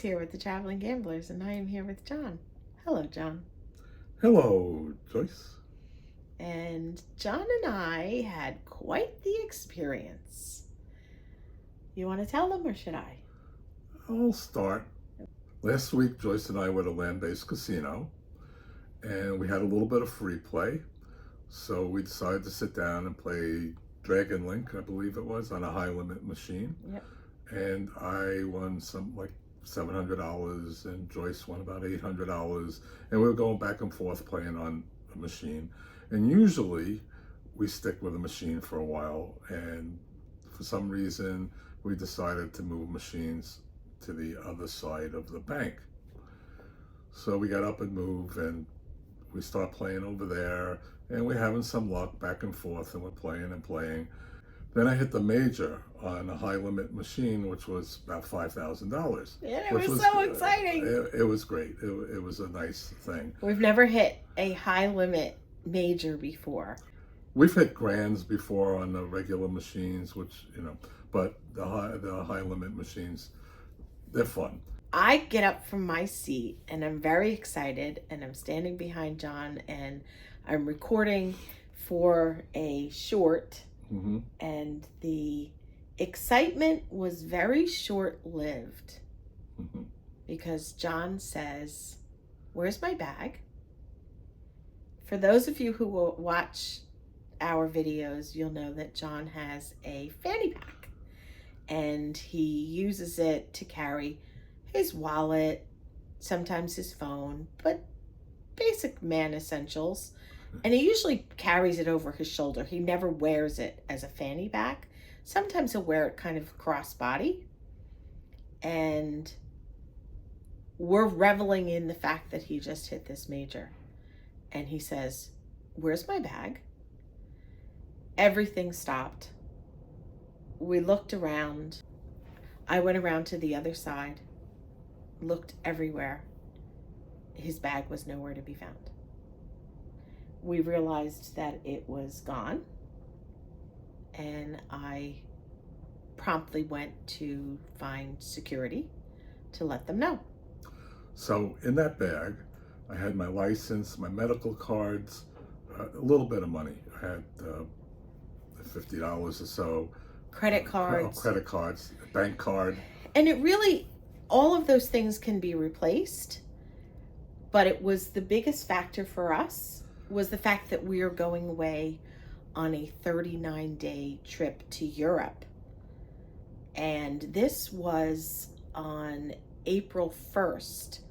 here with the Traveling Gamblers, and I am here with John. Hello, John. Hello, Joyce. And John and I had quite the experience. You want to tell them, or should I? I'll start. Last week, Joyce and I were at a land-based casino, and we had a little bit of free play. So we decided to sit down and play Dragon Link, I believe it was, on a high-limit machine. Yep. And I won some like $700, and Joyce won about $800, and we were going back and forth playing on a machine. And usually we stick with a machine for a while, and for some reason we decided to move machines to the other side of the bank. So we got up and moved, and we start playing over there, and we're having some luck back and forth, and we're playing and playing. Then I hit the major on a high limit machine, which was about $5,000. Yeah, it was so exciting. It was great. It was a nice thing. We've never hit a high limit major before. We've hit grands before on the regular machines, which, but the high limit machines, they're fun. I get up from my seat and I'm very excited, and I'm standing behind John, and I'm recording for a short. Mm-hmm. And the excitement was very short-lived, Mm-hmm. because John says, "Where's my bag?" For those of you who will watch our videos, you'll know that John has a fanny pack, and he uses it to carry his wallet, sometimes his phone, but basic man essentials. And he usually carries it over his shoulder. He never wears it as a fanny pack. Sometimes he'll wear it kind of crossbody. And we're reveling in the fact that he just hit this major. And he says, "Where's my bag?" Everything stopped. We looked around. I went around to the other side, looked everywhere. His bag was nowhere to be found. We realized that it was gone, and I promptly went to find security to let them know. So in that bag, I had my license, my medical cards, a little bit of money. I had $50 or so. Credit cards. Credit cards, bank card. And it really, all of those things can be replaced, but it was the biggest factor for us was the fact that we are going away on a 39-day trip to Europe. And this was on April 1st.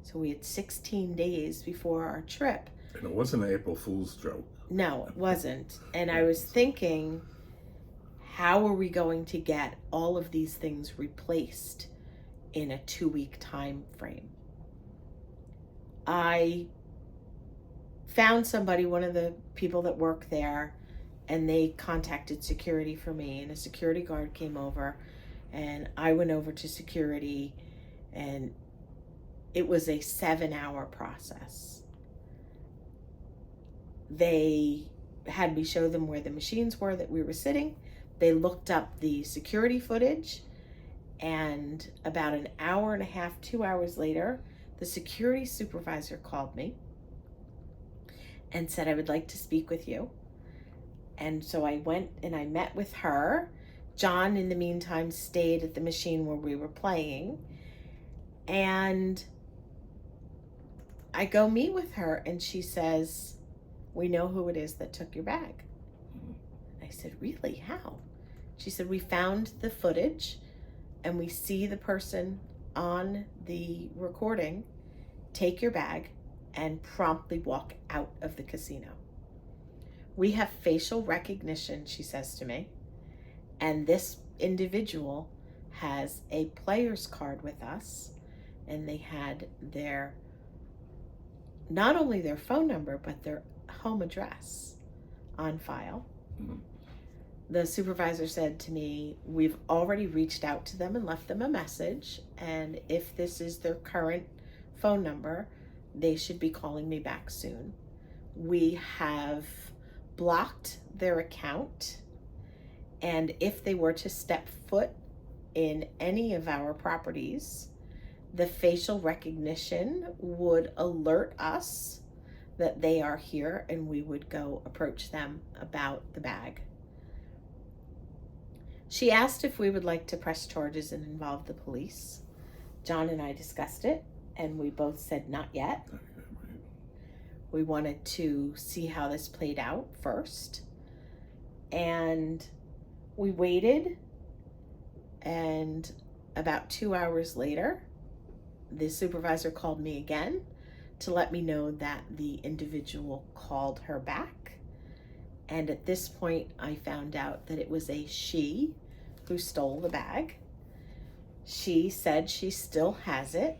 So we had 16 days before our trip. And it wasn't an April Fool's joke. No, it wasn't. And I was thinking, how are we going to get all of these things replaced in a 2-week time frame? I found somebody, one of the people that work there, and they contacted security for me, and a security guard came over, and I went over to security, and it was a 7-hour process. They had me show them where the machines were that we were sitting. They looked up the security footage, and about an hour and a half, 2 hours later, the security supervisor called me and said, "I would like to speak with you." And so I went and I met with her. John, in the meantime, stayed at the machine where we were playing. And I go meet with her, and she says, "We know who it is that took your bag." I said, "Really? How?" She said, "We found the footage, and we see the person on the recording take your bag and promptly walk out of the casino. We have facial recognition," she says to me, "and this individual has a player's card with us, and they had their, not only their phone number, but their home address on file." Mm-hmm. The supervisor said to me, "We've already reached out to them and left them a message, and if this is their current phone number, they should be calling me back soon. We have blocked their account, and if they were to step foot in any of our properties, the facial recognition would alert us that they are here, and we would go approach them about the bag. She asked if we would like to press charges and involve the police. John and I discussed it, and we both said not yet. We wanted to see how this played out first. And we waited, and about 2 hours later, the supervisor called me again to let me know that the individual called her back. And at this point, I found out that it was a she who stole the bag. She said she still has it.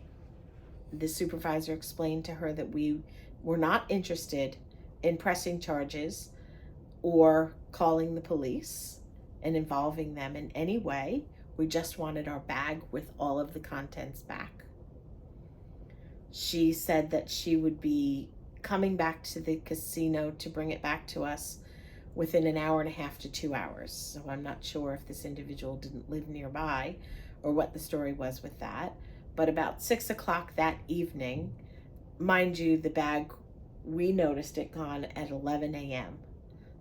The supervisor explained to her that we were not interested in pressing charges or calling the police and involving them in any way. We just wanted our bag with all of the contents back. She said that she would be coming back to the casino to bring it back to us within an hour and a half to 2 hours. So I'm not sure if this individual didn't live nearby or what the story was with that. But about 6 o'clock that evening, mind you, the bag, we noticed it gone at 11 a.m.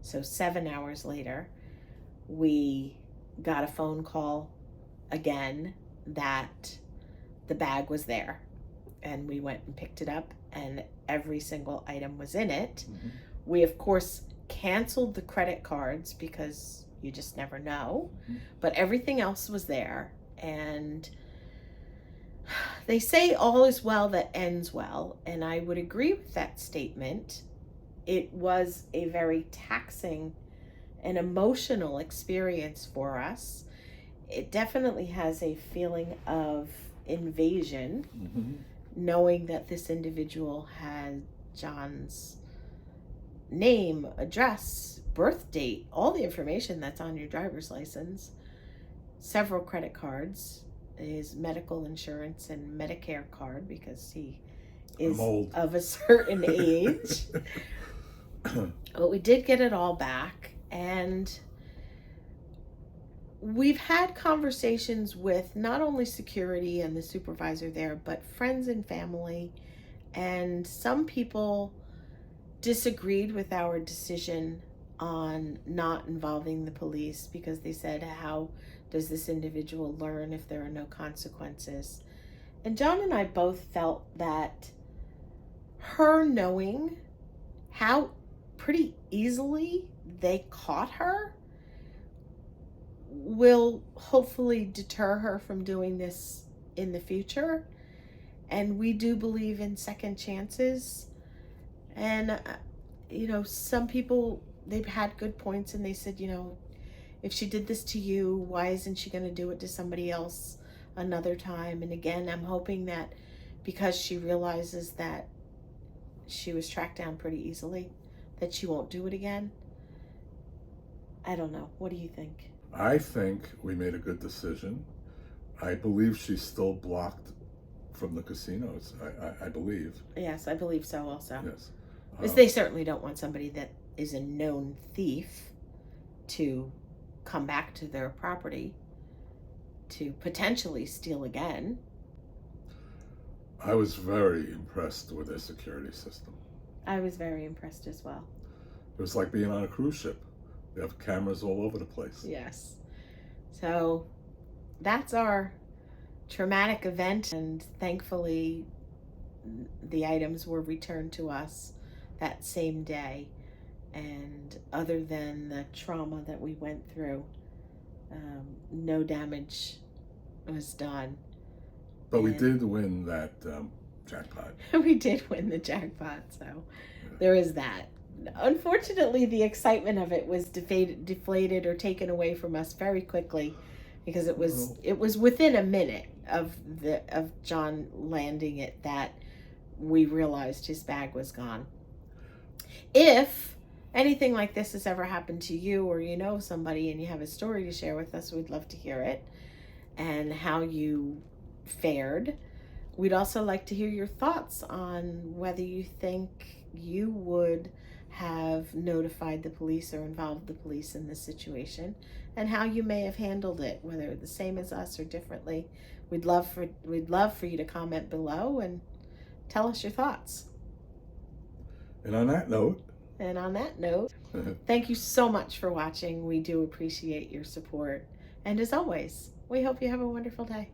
So 7 hours later, we got a phone call again that the bag was there. And we went and picked it up, and every single item was in it. Mm-hmm. We, of course, canceled the credit cards because you just never know. Mm-hmm. But everything else was there. And they say all is well that ends well. And I would agree with that statement. It was a very taxing and emotional experience for us. It definitely has a feeling of invasion. Mm-hmm. Knowing that this individual had John's name, address, birth date, all the information that's on your driver's license, several credit cards, his medical insurance and Medicare card because he is of a certain age. But we did get it all back, and we've had conversations with not only security and the supervisor there, but friends and family. And some people disagreed with our decision on not involving the police because they said, how does this individual learn if there are no consequences? And John and I both felt that her knowing how pretty easily they caught her will hopefully deter her from doing this in the future. And we do believe in second chances. And, some people, they've had good points, and they said, if she did this to you, why isn't she going to do it to somebody else another time? And again, I'm hoping that because she realizes that she was tracked down pretty easily, that she won't do it again. I don't know. What do you think? I think we made a good decision. I believe she's still blocked from the casinos. I believe. Yes, I believe so also. Yes. Because they certainly don't want somebody that is a known thief to come back to their property to potentially steal again. I was very impressed with their security system. I was very impressed as well. It was like being on a cruise ship. They have cameras all over the place. Yes. So that's our traumatic event, and thankfully the items were returned to us that same day. And other than the trauma that we went through, no damage was done. But we did win that jackpot. We did win the jackpot, so there is that. Unfortunately, the excitement of it was deflated or taken away from us very quickly, because it was within a minute of John landing it that we realized his bag was gone. If anything like this has ever happened to you, or you know somebody and you have a story to share with us, we'd love to hear it and how you fared. We'd also like to hear your thoughts on whether you think you would have notified the police or involved the police in this situation, and how you may have handled it, whether the same as us or differently. we'd love for you to comment below and tell us your thoughts. And on that note, thank you so much for watching. We do appreciate your support. And as always, we hope you have a wonderful day.